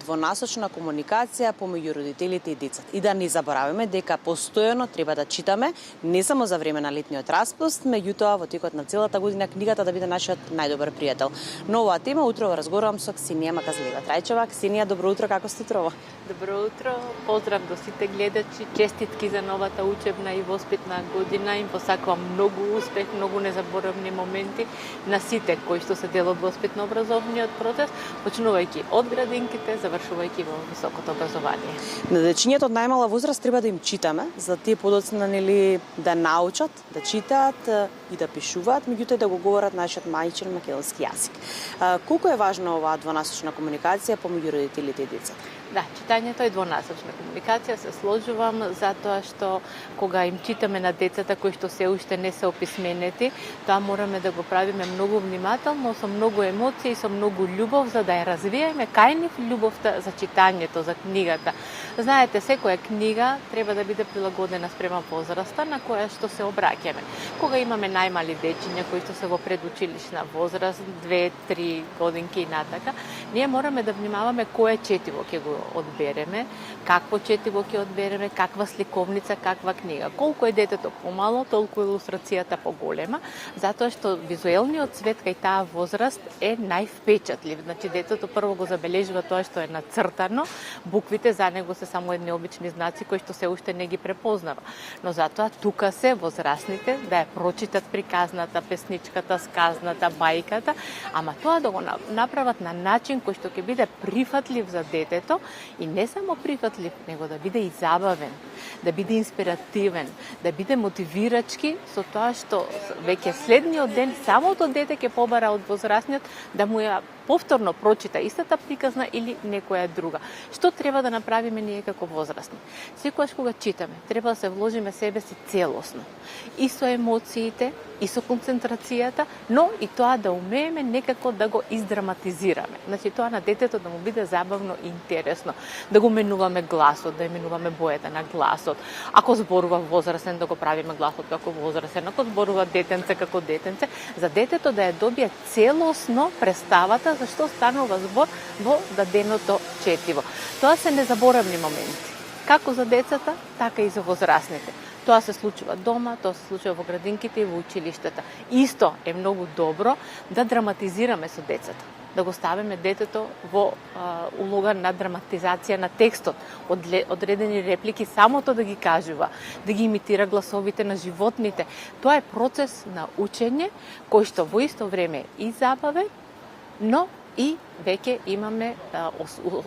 двонасочна комуникација помеѓу родителите и децата. И да не забораваме дека постојано треба да читаме, не само за време на летниот распуст, меѓутоа во текот на целата година книгата да биде нашиот најдобар пријател. Но оваа тема утрово разговарам со Ксенија Маказлиева Трајчева. Ксенија, добро утро, како сте утрово? Добро утро, поздрав до сите гледачи, честитки за новата учебна и воспитна година. Им посакувам многу успех, многу незаборавни моменти на сите кои што се дел од воспитно-образовниот процес, почнувајќи од градинките, завршувајќи во високото образование. На дечињата од најмала возраст треба да им читаме, за да тие подоцна да научат, да читаат и да пишуваат, меѓутоа да го говорат нашиот мајчин македонски јазик. Колку е важна оваа двонасочна комуникација помеѓу родителите и децата? Да, читањето е двонасочна комуникација, се сложувам затоа што кога им читаме на децата кои што се уште не се описменети, тоа мораме да го правиме многу внимателно, со многу емоции, со многу љубов, за да ја развиеме кај нив љубовта за читањето, за книгата. Знаете, секоја книга треба да биде прилагодена спрема возраста на која што се обраќаме. Кога имаме најмали дечиња кои што се во предучилишна возраст, 2-3 годинки и натака, ние мораме да внимаваме кое четиво ќе го одбереме, какво четиво ќе одбереме, каква сликовница, каква книга. Колку е детето помало, толку илустрацијата поголема, затоа што визуелниот свет кај таа возраст е највпечатлив. Значи, детето прво го забележува тоа што е нацртано, буквите за него се само едни обични знаци кои што се уште не ги препознава. Но затоа тука се возрастните да ја прочитат приказната, песничката, сказната, бајката, ама тоа да го направат на начин кој што ќе биде прифатлив за детето и не само прифатлив, него да биде и забавен, да биде инспиративен, да биде мотивирачки со тоа што веќе следниот ден самото дете ќе побара од возрастниот да му ја повторно прочита истата приказна или некоја друга. Што треба да направиме ние како возрастни? Секогаш кога читаме, треба да се вложиме себе си целосно. И со емоциите, и со концентрацијата, но и тоа да умееме некако да го издраматизираме. Значи тоа на детето да му биде забавно и интересно. Да го менуваме гласот, да менуваме бојата на гласот. Ако зборува возрастен, да го правиме гласот како возрастен. Ако зборува детенце како детенце, за детето да ја добие целосно представата за што станува збор во даденото четиво. Тоа се незаборавни моменти. Како за децата, така и за возрастните. Тоа се случува дома, тоа се случува во градинките и во училиштата. Исто е многу добро да драматизираме со децата. Да го ставиме детето во улога на драматизација на текстот, одредени реплики самото да ги кажува, да ги имитира гласовите на животните. Тоа е процес на учење кој што во исто време и забавен, но и веќе имаме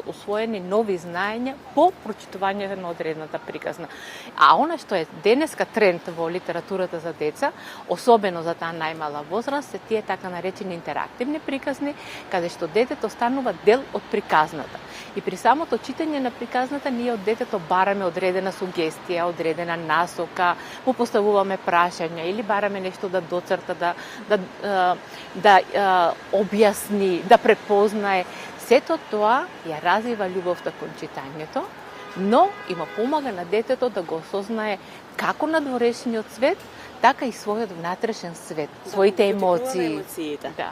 освоени нови знаења по прочитувањето на одредната приказна. А она што е денеска тренд во литературата за деца, особено за таа најмала возраст, се тие така наречени интерактивни приказни, каде што детето станува дел од приказната. И при самото читање на приказната ние од детето бараме одредена сугестија, одредена насока, му поставуваме прашања или бараме нешто да доцрта, да објасни, да препозна. Сето тоа ја развива љубовта кон читањето, но има помага на детето да го осознае како надворешниот свет, така и својот внатрешен свет, своите емоции.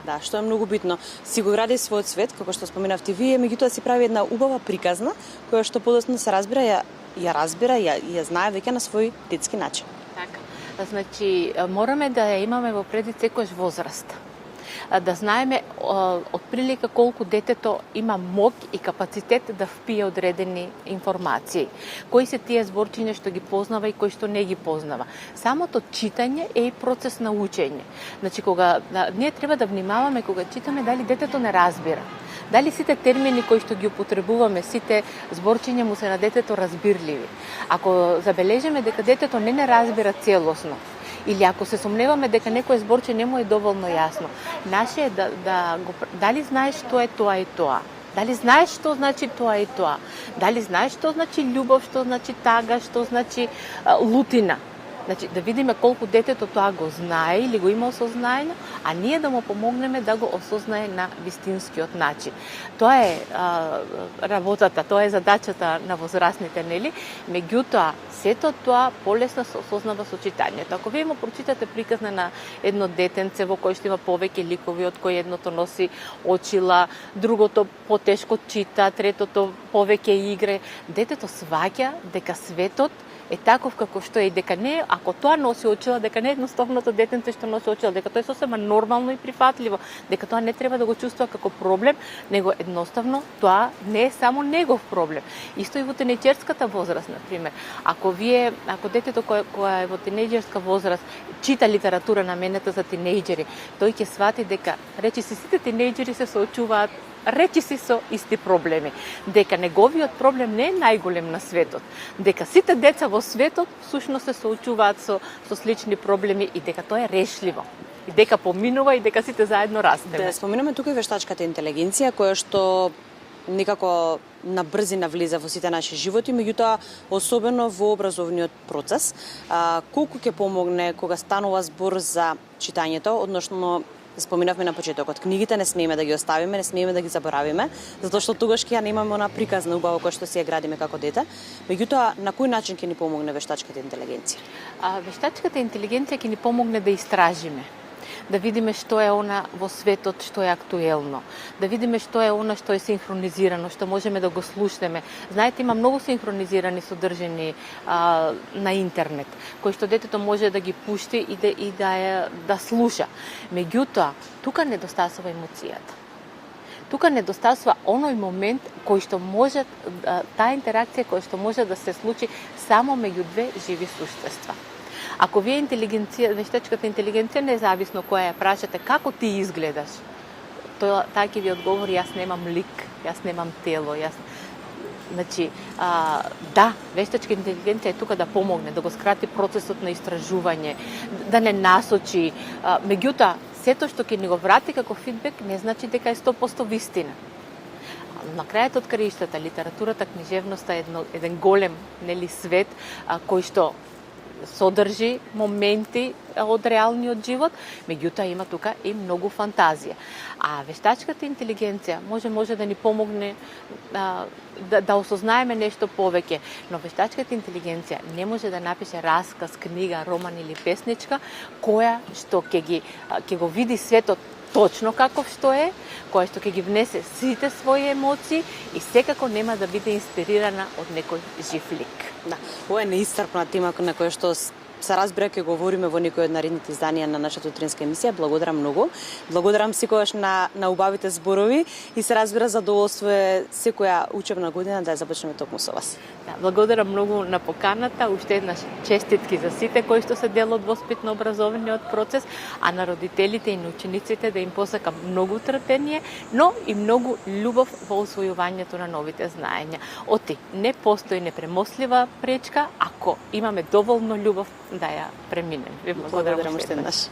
Да, што е многу битно. Си го гради својот свет, како што споменавте вие, меѓутоа си прави една убава приказна, која што подоцна се разбира, ја знае веќе на свој детски начин. Така. Значи, мораме да ја имаме во предвид секојаш возраст. Да знаеме отприлика колку детето има мог и капацитет да впие одредени информации. Кои се тие зборчиња што ги познава и кои што не ги познава. Самото читање е и процес на учење. Значи, ние треба да внимаваме кога читаме дали детето не разбира. Дали сите термини кои што ги употребуваме, сите зборчиња му се на детето разбирливи. Ако забележиме дека детето не разбира целосно, или ако се сомневаме дека некој зборче не му е доволно јасно, наше е дали знаеш што е тоа и тоа? Дали знаеш што значи тоа и тоа? Дали знаеш што значи љубов, што значи тага, што значи лутина? Значи, да видиме колку детето тоа го знае или го има осознаено, а ние да му помогнеме да го осознае на вистинскиот начин. Тоа е работата, тоа е задачата на возрастните, нели? Меѓутоа, сето тоа полесно се осознава со читањето. Ако вие му прочитате приказна на едно детенце во кој што има повеќе ликови, од кои едното носи очила, другото потешко чита, третото повеќе игре, детето сваќа дека светот е таков како што е и дека не, ако тоа носи очила, дека не е едноставното детенце што носи очила, дека тоа е сосема нормално и прифатливо, дека тоа не треба да го чувствува како проблем, него едноставно тоа не е само негов проблем. Исто и во тинејџерската возраст, на пример. Ако детето која е во тинејџерска возраст чита литература наменета за тинејџери, тој ќе свати дека речиси сите тинејџери се соочуваат речиси со исти проблеми, дека неговиот проблем не е најголем на светот, дека сите деца во светот всушност се соочуваат со слични проблеми и дека тоа е решливо, и дека поминува и дека сите заедно растеме. Да споменаме тука и вештачката интелигенција, која што некако на брзина влиза во сите наши животи, меѓутоа особено во образовниот процес. Колку ќе помогне кога станува збор за читањето, односно споминавме на почетокот, книгите не смееме да ги оставиме, не смееме да ги заборавиме, затоа што тогаш ќе ја немаме она приказна убава која што си ја градиме како дете. Меѓутоа, на кој начин ќе ни помогне вештачката интелигенција? Вештачката интелигенција ќе ни помогне да истражиме, да видиме што е она во светот што е актуелно, да видиме што е она што е синхронизирано, што можеме да го слушнеме. Знаете, има многу синхронизирани содржини на интернет, кои што детето може да ги пушти и да слуша. Меѓутоа, тука недостасува емоцијата. Тука недостасува оној момент кој што може, таа интеракција која што може да се случи само меѓу две живи суштества. Ако вие вештачката интелигенција, независно која ја прашате како ти изгледаш, таа ќе ви одговори јас немам лик, јас немам тело, Значи, да, вештачка интелигенција е тука да помогне, да го скрати процесот на истражување, да не насочи, меѓутоа, сето што ќе ни го врати како фидбек не значи дека е 100% вистина. На крајот од краиштата, литературата, книжевноста е еден голем свет кој што содржи моменти од реалниот живот, меѓутоа има тука и многу фантазија. А вештачката интелигенција може да ни помогне да осознаеме нешто повеќе, но вештачката интелигенција не може да напише расказ, книга, роман или песничка која што ќе го види светот точно каков што е, која што ќе ги внесе сите своји емоции и секако нема да биде инспирирана од некој жив лик. Да, ова е неисцрпна тема на која што се разбира ќе говориме во некој од наредните изданија на нашата утринска емисија. Благодарам многу. Благодарам секогаш на убавите зборови и се разбира задоволство е секоја учебна година да ја започнеме токму со вас. Да, благодарам многу на поканата, уште еднаш честитки за сите кои што се дел од воспитно-образовниот процес, а на родителите и на учениците да им посакам многу трпение, но и многу љубов во усвојувањето на новите знаења. Оти, не постои непремослива пречка ако имаме доволно љубов да ја преминем. Ви благодарам уште еднаш.